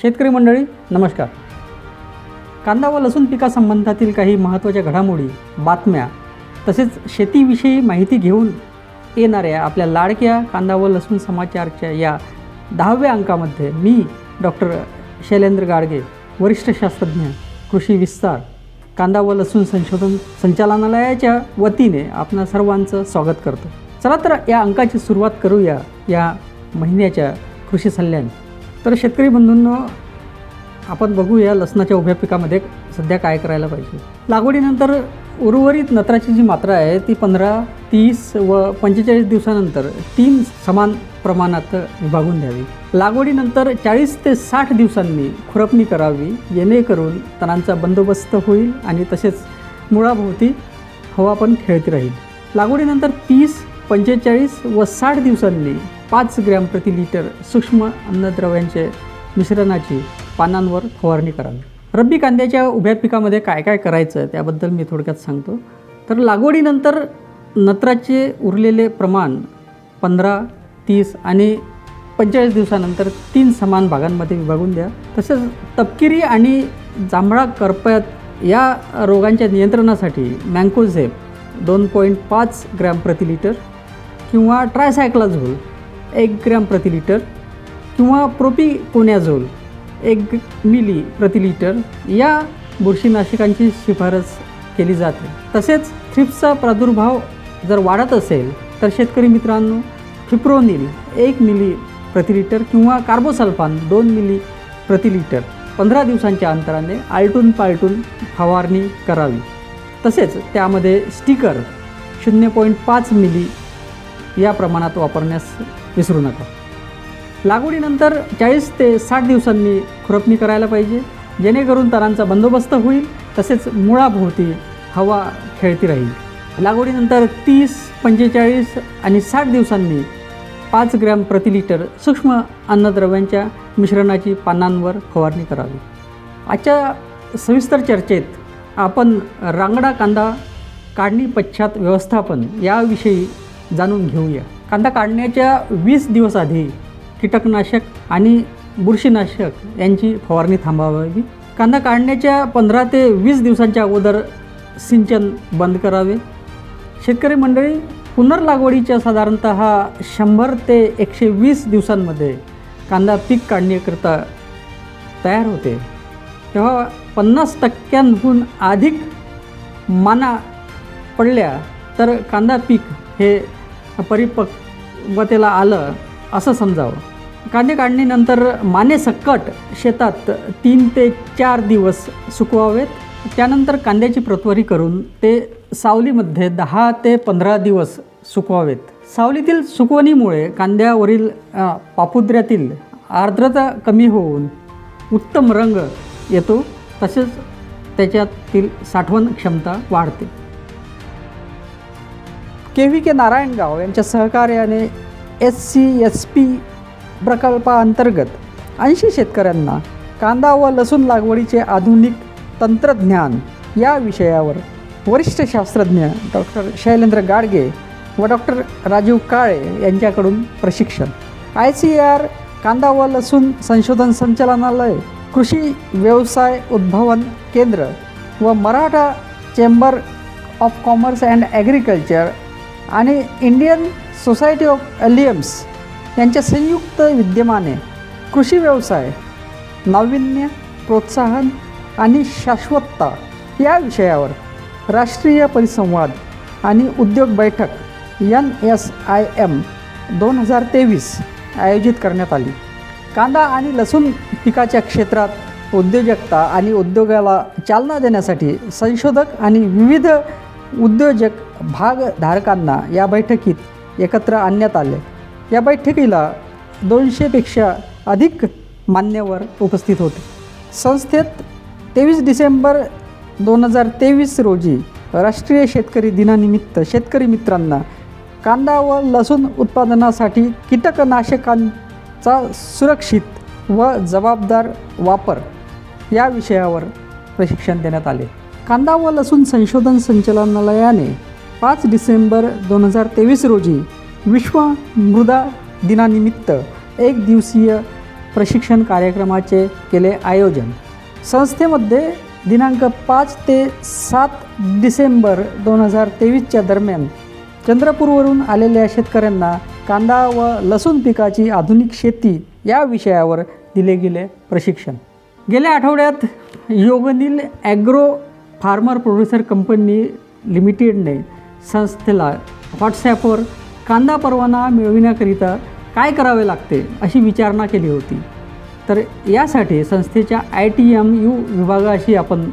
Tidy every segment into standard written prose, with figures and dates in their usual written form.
शेतकरी मंडळी नमस्कार. कांदा व लसूण पिकासंबंधातील काही महत्त्वाच्या घडामोडी, बातम्या तसेच शेतीविषयी माहिती घेऊन येणाऱ्या आपल्या लाडक्या कांदा व लसूण समाचारच्या या 10व्या अंकामध्ये मी डॉक्टर शैलेंद्र गाडगे, वरिष्ठ शास्त्रज्ञ, कृषी विस्तार, कांदा व लसूण संशोधन संचालनालयाच्या वतीने आपणा सर्वांचं स्वागत करतो. चला तर या अंकाची सुरुवात करूया या महिन्याच्या कृषी सल्ल्याने. तर शेतकरी बंधूंनो, आपण बघूया लसणाच्या उभ्या पिकामध्ये सध्या काय करायला पाहिजे. लागवडीनंतर उर्वरित नत्राची जी मात्रा आहे ती 15, 30 व 45 दिवसानंतर 3 समान प्रमाणात विभागून द्यावी. लागवडीनंतर 40 ते 60 दिवसांनी खुरपणी करावी, जेणेकरून तणांचा बंदोबस्त होईल आणि तसेच मुळाभोवती हवा पण खेळती राहील. लागवडीनंतर 30, 45 व 60 दिवसांनी 5 ग्रॅम प्रति लिटर सूक्ष्म अन्नद्रव्यांचे मिश्रणाची पानांवर फवारणी करावी. रब्बी कांद्याच्या उभ्या पिकामध्ये काय काय करायचं त्याबद्दल मी थोडक्यात सांगतो. तर लागवडीनंतर नत्राचे उरलेले प्रमाण 15, 30 आणि 45 दिवसानंतर 3 समान भागांमध्ये विभागून द्या. तसेच तपकिरी आणि जांभळा करपत या रोगांच्या नियंत्रणासाठी मँकोझेब 2.5 ग्रॅम प्रति लिटर किंवा ट्रायसायक्लाझोल 1 ग्रॅम प्रति लिटर किंवा प्रोपिकोनॅझोल 1 मिली प्रति लिटर या बुरशीनाशकांची शिफारस केली जाते. तसेच थ्रिप्सचा प्रादुर्भाव जर वाढत असेल तर शेतकरी मित्रांनो, फिप्रोनिल 1 मिली प्रति लिटर किंवा कार्बोसल्फान 2 मिली प्रति लिटर 15 दिवसांच्या अंतराने आलटून पालटून फवारणी करावी. तसेच त्यामध्ये स्टिकर 0.5 मिली या प्रमाणात वापरण्यास विसरू नका. लागवडीनंतर 40 ते 60 दिवसांनी खुरपणी करायला पाहिजे, जेणेकरून तणांचा बंदोबस्त होईल, तसेच मुळाभोवती हवा खेळती राहील. लागवडीनंतर 30, 45 आणि 60 दिवसांनी 5 ग्रॅम प्रति लिटर सूक्ष्म अन्नद्रव्यांच्या मिश्रणाची पानांवर फवारणी करावी. आजच्या सविस्तर चर्चेत आपण रांगडा कांदा काढणी पश्चात व्यवस्थापन याविषयी जाणून घेऊया. कांदा काढण्याच्या 20 दिवस आधी कीटकनाशक आणि बुरशीनाशक यांची फवारणी थांबवावी. कांदा काढण्याच्या 15 ते 20 दिवसांच्या अगोदर सिंचन बंद करावे. शेतकरी मंडळी, पुनर्लागवडीच्या साधारणतः 100 ते 120 दिवसांमध्ये कांदा पीक काढण्याकरिता तयार होते. तेव्हा 50% अधिक माना पडल्या तर कांदा पीक हे परिपक्वतेला आलं असं समजावं. कांदे काढणीनंतर माने सकट शेतात 3 ते 4 दिवस सुकवावेत. त्यानंतर कांद्याची प्रतवारी करून ते सावलीमध्ये 10 ते 15 दिवस सुकवावेत. सावलीतील सुकवणीमुळे कांद्यावरील पापुद्र्यातील आर्द्रता कमी होऊन उत्तम रंग येतो, तसेच त्याच्यातील साठवण क्षमता वाढते. KVK नारायणगाव यांच्या सहकार्याने SCSP प्रकल्पाअंतर्गत 80 शेतकऱ्यांना कांदा व लसूण लागवडीचे आधुनिक तंत्रज्ञान या विषयावर वरिष्ठ शास्त्रज्ञ डॉक्टर शैलेंद्र गाडगे व डॉक्टर राजीव काळे यांच्याकडून प्रशिक्षण. ICAR कांदा व लसूण संशोधन संचालनालय, कृषी व्यवसाय उद्भावन केंद्र व Maratha chamber of commerce and agriculture आणि इंडियन सोसायटी ऑफ एलियम्स यांच्या संयुक्त विद्यमाने कृषी व्यवसाय, नाविन्य, प्रोत्साहन आणि शाश्वतता या विषयावर राष्ट्रीय परिसंवाद आणि उद्योग बैठक NSIM 2023 आयोजित करण्यात आली. कांदा आणि लसूण पिकाच्या क्षेत्रात उद्योजकता आणि उद्योगाला चालना देण्यासाठी संशोधक आणि विविध उद्योजक भागधारकांना या बैठकीत एकत्र आणण्यात आले. या बैठकीला 200 पेक्षा अधिक मान्यवर उपस्थित होते. संस्थेत 23 डिसेंबर 2023 रोजी राष्ट्रीय शेतकरी दिनानिमित्त शेतकरी मित्रांना कांदा व लसूण उत्पादनासाठी कीटकनाशकांचा सुरक्षित व जबाबदार वापर या विषयावर प्रशिक्षण देण्यात आले. कांदा व लसूण संशोधन संचालनालयाने 5 डिसेंबर 2023 रोजी विश्व मृदा दिनानिमित्त 1 दिवसीय प्रशिक्षण कार्यक्रमाचे केले आयोजन। संस्थेमध्ये दिनांक 5 ते 7 डिसेंबर 2023च्या दरम्यान चंद्रपूरवरून आलेल्या शेतकऱ्यांना कांदा व लसूण पिकाची आधुनिक शेती या विषयावर दिले गेले प्रशिक्षण। गेल्या आठवड्यात योगनील ॲग्रो फार्मर प्रोड्युसर कंपनी लिमिटेडने संस्थेला व्हॉट्सॲपवर कांदा परवाना मिळविण्याकरिता काय करावे लागते अशी विचारणा केली होती। तर यासाठी संस्थेच्या ITMU विभागाशी आपण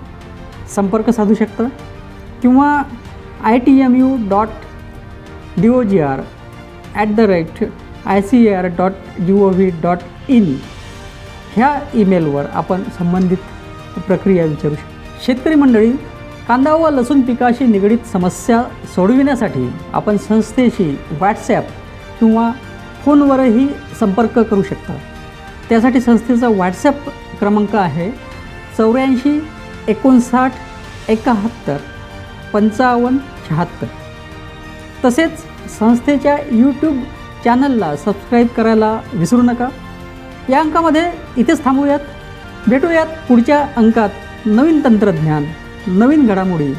संपर्क साधू शकता किंवा itmu.dogr@icr.gov.in ह्या ईमेलवर आपण संबंधित प्रक्रिया विचारू शकतो। शेतकरी मंडळी, कांदा व लसूण पिकाशी निगडीत समस्या सोडविण्यासाठी आपण संस्थेशी व्हॉट्सॲप किंवा फोनवरही संपर्क करू शकता। त्यासाठी संस्थेचा व्हॉट्सॲप क्रमांक आहे 84 59 71 55 76। तसेच संस्थेच्या यूट्यूब चॅनलला सबस्क्राईब करायला विसरू नका। या अंकामध्ये इथेच थांबूयात। भेटूयात पुढच्या अंकात नवीन तंत्रज्ञान, नवीन घडामोडी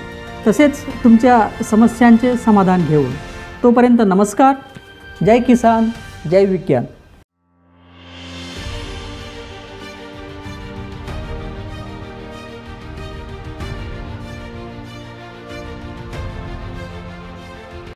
तसेच तुमच्या समस्यांचे समाधान घेऊन। तोपर्यंत नमस्कार। जय किसान, जय विज्ञान।